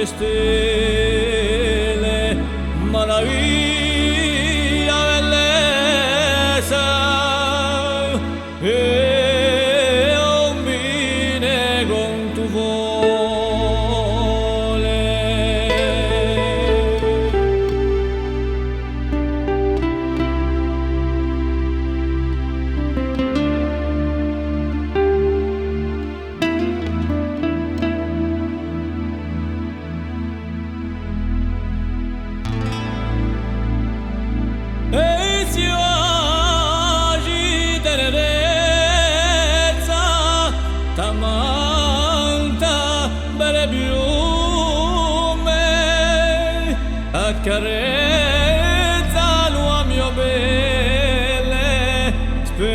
stelle, maravilla, bellezza, e ombine con tu vole. E si agi tenerezza, t'amanta bere piume, accarezza l'uomo mio belle, spento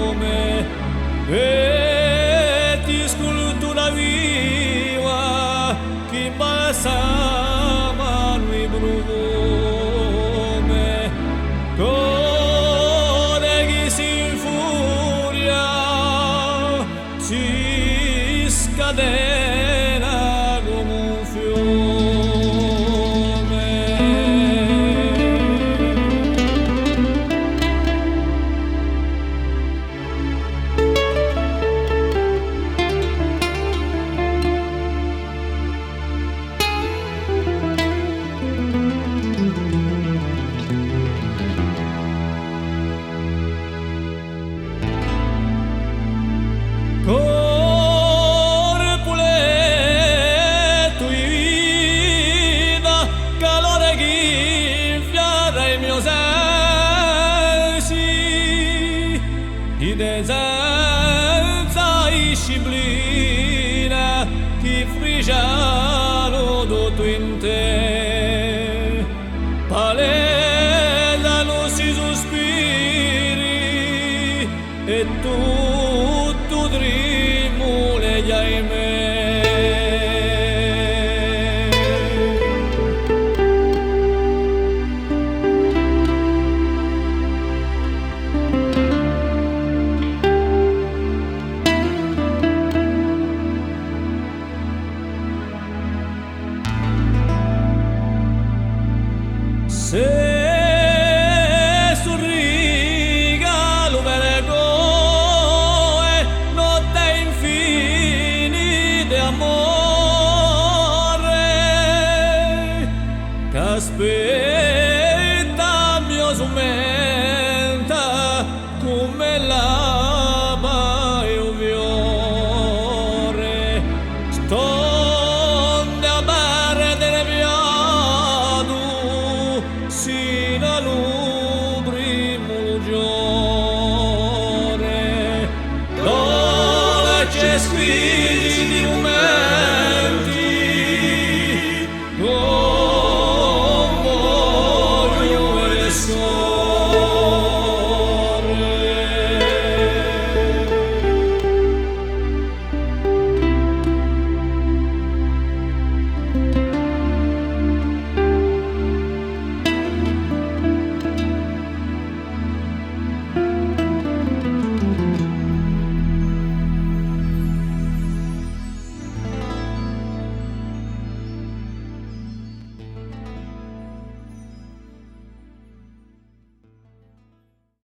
lume, e ti scultura viva chi passa si scadena come un fiume. Di desenza e disciplina che frigiano tutto in te, palesano si sospiri e tutto trimule gli ahimè. Se sorriga lo vergoe, notte infinite amore, che aspetta mio sumenta come l'aba e un fiore, stonde a perdere sino all'ubrimo giorno, dove c'è scritto